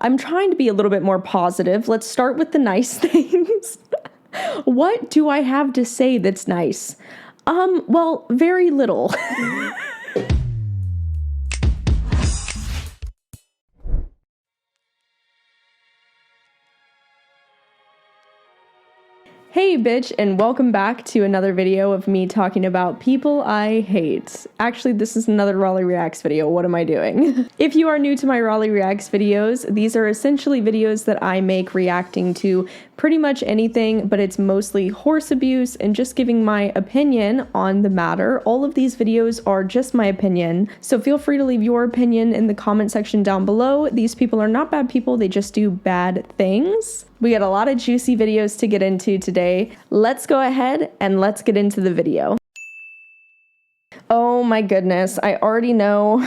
I'm trying to be a little bit more positive. Let's start with the nice things. What do I have to say that's nice? Well, very little. Hey bitch, and welcome back to another video of me talking about people I hate. Actually, this is another Raleigh Reacts video. What am I doing? If you are new to my Raleigh Reacts videos, these are essentially videos that I make reacting to pretty much anything, but it's mostly horse abuse and just giving my opinion on the matter. All of these videos are just my opinion, so feel free to leave your opinion in the comment section down below. These people are not bad people, they just do bad things. We got a lot of juicy videos to get into today. Let's go ahead and let's get into the video. Oh my goodness, I already know.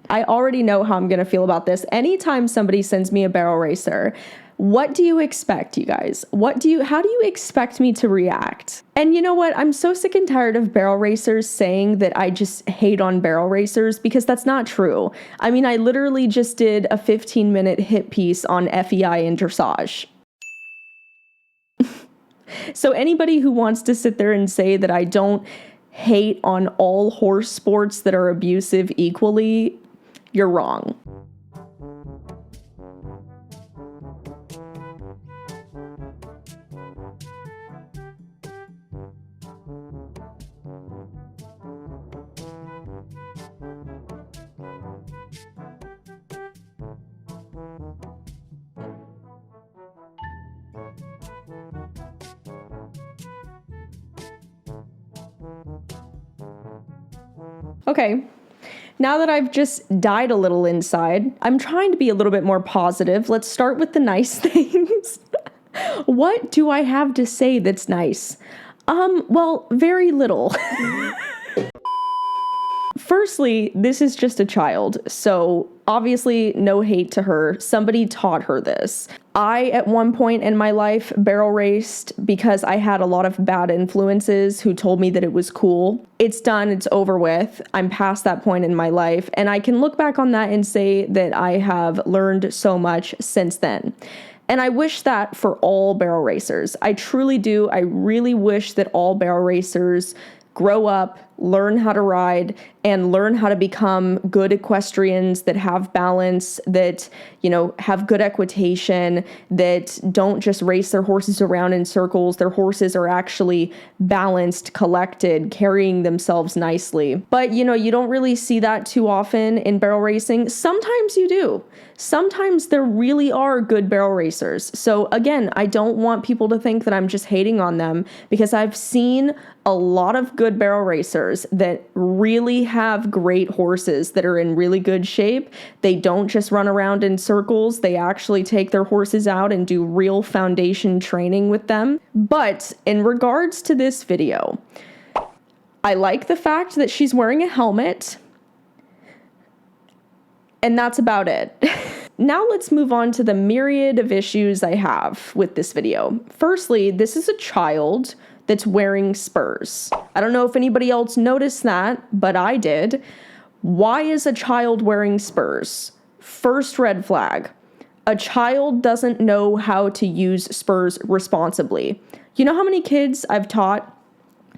I already know how I'm gonna feel about this. Anytime somebody sends me a barrel racer, what do you expect, you guys? How do you expect me to react? And you know what? I'm so sick and tired of barrel racers saying that I just hate on barrel racers, because that's not true. I mean, I literally just did a 15-minute hit piece on FEI and dressage. So anybody who wants to sit there and say that I don't hate on all horse sports that are abusive equally, you're wrong. Okay, now that I've just died a little inside, I'm trying to be a little bit more positive. Let's start with the nice things. What do I have to say that's nice? Well, very little. Firstly, this is just a child, so obviously no hate to her. Somebody taught her this. I, at one point in my life, barrel raced because I had a lot of bad influences who told me that it was cool. It's done, it's over with. I'm past that point in my life, and I can look back on that and say that I have learned so much since then. And I wish that for all barrel racers. I truly do. I really wish that all barrel racers grow up, learn how to ride, and learn how to become good equestrians that have balance, that, have good equitation, that don't just race their horses around in circles. Their horses are actually balanced, collected, carrying themselves nicely. But, you don't really see that too often in barrel racing. Sometimes you do. Sometimes there really are good barrel racers. So again, I don't want people to think that I'm just hating on them, because I've seen a lot of good barrel racers that really have great horses that are in really good shape. They don't just run around in circles. They actually take their horses out and do real foundation training with them. But in regards to this video, I like the fact that she's wearing a helmet, and that's about it. Now let's move on to the myriad of issues I have with this video. Firstly, this is a child that's wearing spurs. I don't know if anybody else noticed that, but I did. Why is a child wearing spurs? First red flag. A child doesn't know how to use spurs responsibly. You know how many kids I've taught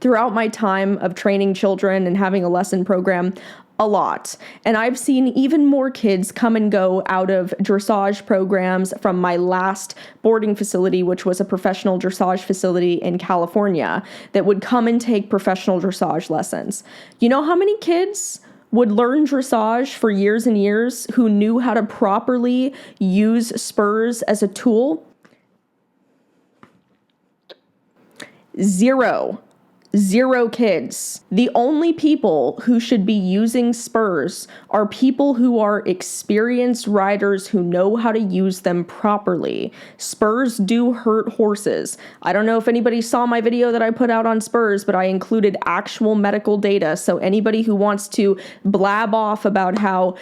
throughout my time of training children and having a lesson program? A lot. And I've seen even more kids come and go out of dressage programs from my last boarding facility, which was a professional dressage facility in California, that would come and take professional dressage lessons. You know how many kids would learn dressage for years and years who knew how to properly use spurs as a tool? Zero kids. The only people who should be using spurs are people who are experienced riders who know how to use them properly. Spurs do hurt horses. I don't know if anybody saw my video that I put out on spurs, but I included actual medical data. So anybody who wants to blab off about how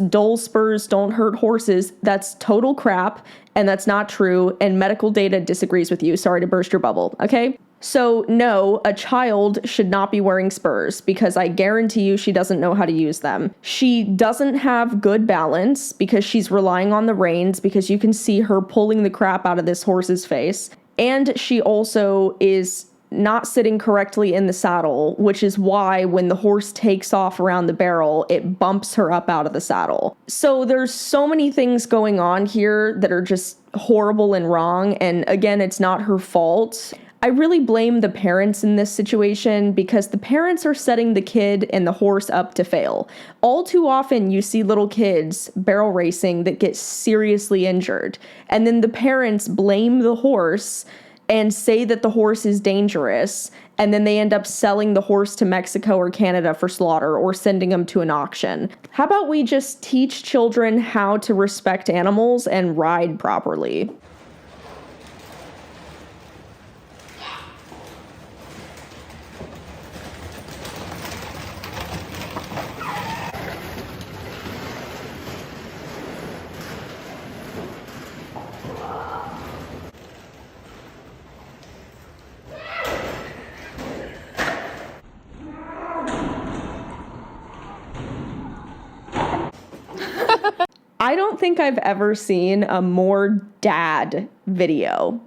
dull spurs don't hurt horses, that's total crap, and that's not true, and medical data disagrees with you. Sorry to burst your bubble, okay? So no, a child should not be wearing spurs because I guarantee you she doesn't know how to use them. She doesn't have good balance because she's relying on the reins because you can see her pulling the crap out of this horse's face. And she also is not sitting correctly in the saddle, which is why when the horse takes off around the barrel, it bumps her up out of the saddle. So there's so many things going on here that are just horrible and wrong. And again, it's not her fault. I really blame the parents in this situation because the parents are setting the kid and the horse up to fail. All too often you see little kids barrel racing that get seriously injured, and then the parents blame the horse and say that the horse is dangerous, and then they end up selling the horse to Mexico or Canada for slaughter or sending them to an auction. How about we just teach children how to respect animals and ride properly? I don't think I've ever seen a more dad video.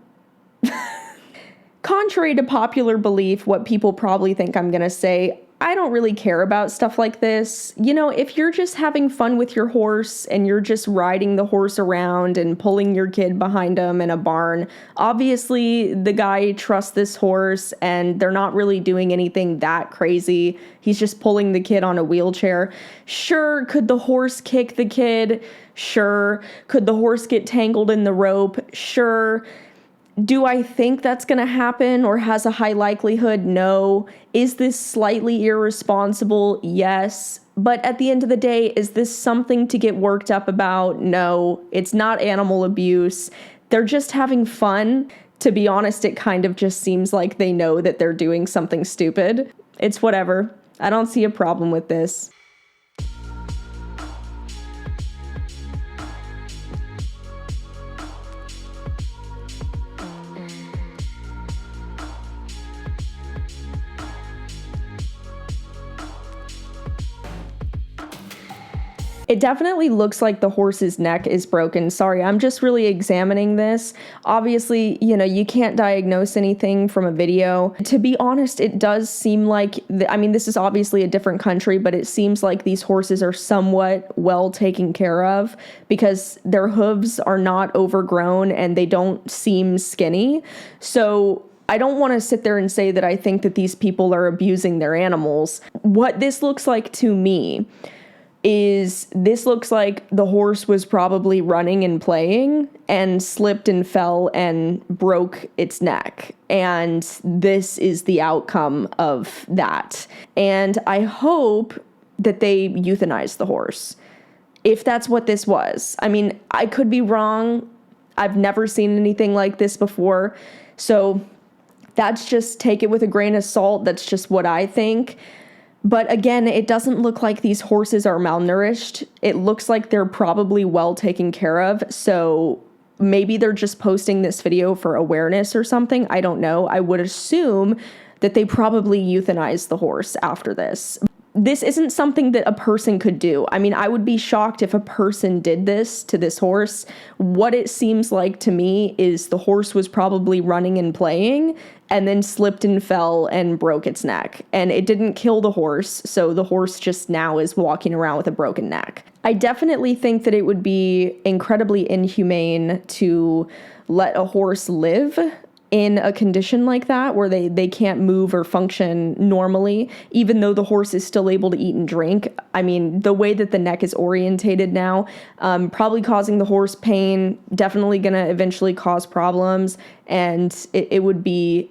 Contrary to popular belief, what people probably think I'm gonna say, I don't really care about stuff like this. You know, if you're just having fun with your horse and you're just riding the horse around and pulling your kid behind him in a barn, obviously the guy trusts this horse and they're not really doing anything that crazy. He's just pulling the kid on a wheelchair. Sure, could the horse kick the kid? Sure. Could the horse get tangled in the rope? Sure. Do I think that's going to happen or has a high likelihood? No. Is this slightly irresponsible? Yes. But at the end of the day, is this something to get worked up about? No. It's not animal abuse. They're just having fun. To be honest, it kind of just seems like they know that they're doing something stupid. It's whatever. I don't see a problem with this. It definitely looks like the horse's neck is broken. Sorry, I'm just really examining this. Obviously, you know, you can't diagnose anything from a video. To be honest, it does seem like, this is obviously a different country, but it seems like these horses are somewhat well taken care of because their hooves are not overgrown and they don't seem skinny. So I don't want to sit there and say that I think that these people are abusing their animals. What this looks like to me is this looks like the horse was probably running and playing and slipped and fell and broke its neck. And this is the outcome of that. And I hope that they euthanize the horse, if that's what this was. I mean, I could be wrong. I've never seen anything like this before. So that's just, take it with a grain of salt. That's just what I think. But again, it doesn't look like these horses are malnourished. It looks like they're probably well taken care of. So maybe they're just posting this video for awareness or something. I don't know. I would assume that they probably euthanized the horse after this. This isn't something that a person could do. I mean, I would be shocked if a person did this to this horse. What it seems like to me is the horse was probably running and playing and then slipped and fell and broke its neck. And it didn't kill the horse, so the horse just now is walking around with a broken neck. I definitely think that it would be incredibly inhumane to let a horse live in a condition like that where they can't move or function normally, even though the horse is still able to eat and drink. I mean, the way that the neck is orientated now, probably causing the horse pain, definitely going to eventually cause problems. And it would be,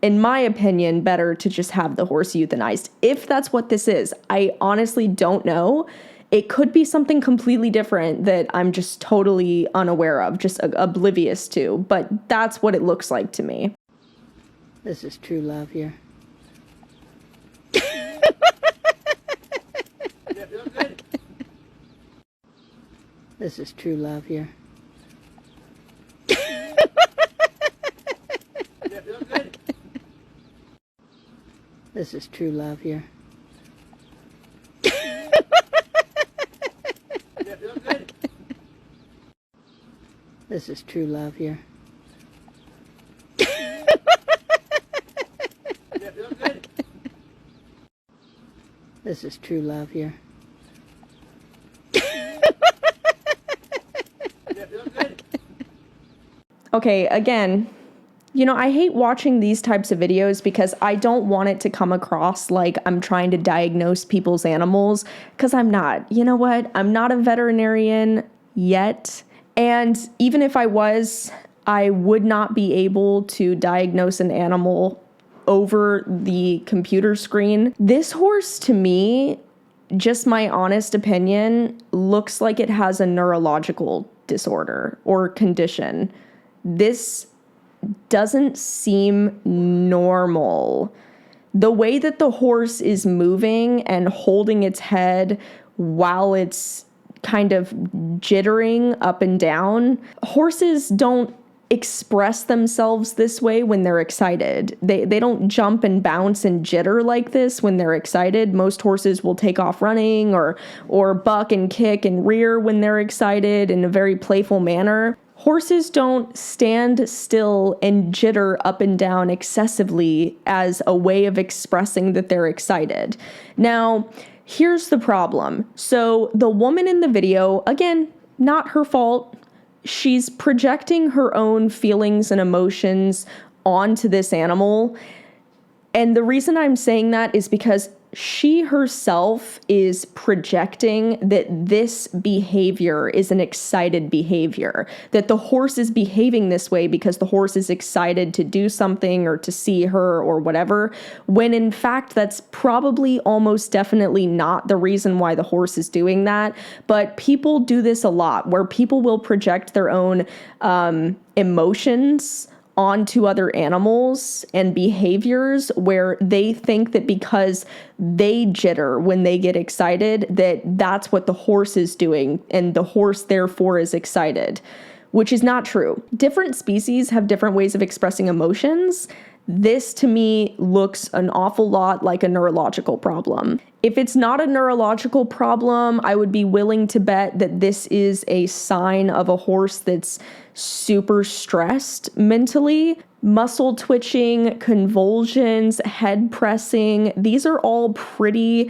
in my opinion, better to just have the horse euthanized. If that's what this is, I honestly don't know. It could be something completely different that I'm just totally unaware of, just oblivious to, but that's what it looks like to me. This is true love here. This is true love here. This is true love here. This is true love here. This is true love here. Okay, again, you know, I hate watching these types of videos because I don't want it to come across like I'm trying to diagnose people's animals, because I'm not. You know what? I'm not a veterinarian yet. And even if I was, I would not be able to diagnose an animal over the computer screen. This horse, to me, just my honest opinion, looks like it has a neurological disorder or condition. This doesn't seem normal. The way that the horse is moving and holding its head while it's kind of jittering up and down, horses don't express themselves this way when they're excited. They don't jump and bounce and jitter like this when they're excited. Most horses will take off running or buck and kick and rear when they're excited in a very playful manner. Horses don't stand still and jitter up and down excessively as a way of expressing that they're excited. Now, here's the problem. So the woman in the video, again, not her fault. She's projecting her own feelings and emotions onto this animal. And the reason I'm saying that is because she herself is projecting that this behavior is an excited behavior, that the horse is behaving this way because the horse is excited to do something or to see her or whatever, when in fact that's probably almost definitely not the reason why the horse is doing that. But people do this a lot, where people will project their own emotions onto other animals and behaviors, where they think that because they jitter when they get excited, that that's what the horse is doing, and the horse therefore is excited, which is not true. Different species have different ways of expressing emotions. This to me looks an awful lot like a neurological problem. If it's not a neurological problem, I would be willing to bet that this is a sign of a horse that's super stressed mentally. Muscle twitching, convulsions, head pressing, these are all pretty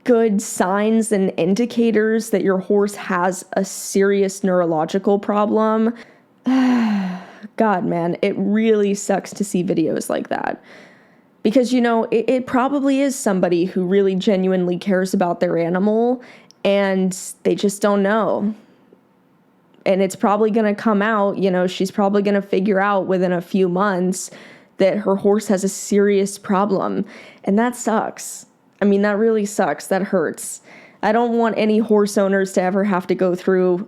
good signs and indicators that your horse has a serious neurological problem. God, man, it really sucks to see videos like that. Because, you know, it probably is somebody who really genuinely cares about their animal, and they just don't know. And it's probably going to come out, you know, she's probably going to figure out within a few months that her horse has a serious problem. And that sucks. I mean, that really sucks. That hurts. I don't want any horse owners to ever have to go through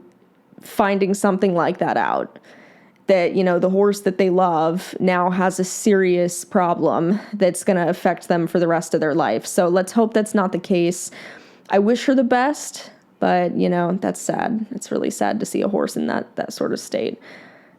finding something like that out. That, you know, the horse that they love now has a serious problem that's going to affect them for the rest of their life. So let's hope that's not the case. I wish her the best, but, you know, that's sad. It's really sad to see a horse in that sort of state,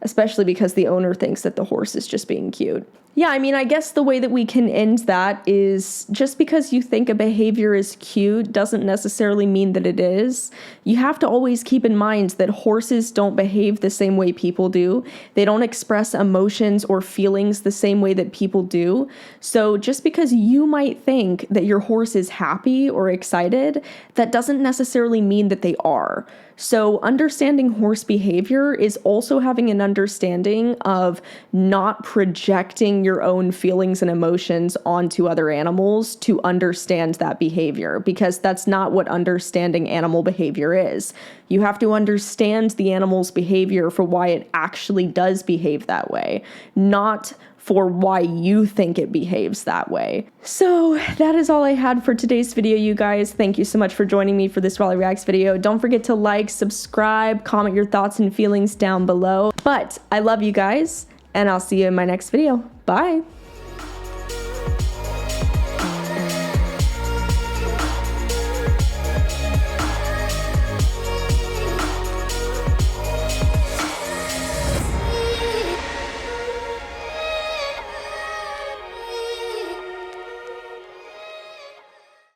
especially because the owner thinks that the horse is just being cute. Yeah, I mean, I guess the way that we can end that is, just because you think a behavior is cute doesn't necessarily mean that it is. You have to always keep in mind that horses don't behave the same way people do. They don't express emotions or feelings the same way that people do. So just because you might think that your horse is happy or excited, that doesn't necessarily mean that they are. So understanding horse behavior is also having an understanding of not projecting your own feelings and emotions onto other animals to understand that behavior, because that's not what understanding animal behavior is. You have to understand the animal's behavior for why it actually does behave that way, not for why you think it behaves that way. So that is all I had for today's video, you guys. Thank you so much for joining me for this Raleigh Reacts video. Don't forget to like, subscribe, comment your thoughts and feelings down below. But I love you guys, and I'll see you in my next video. Bye.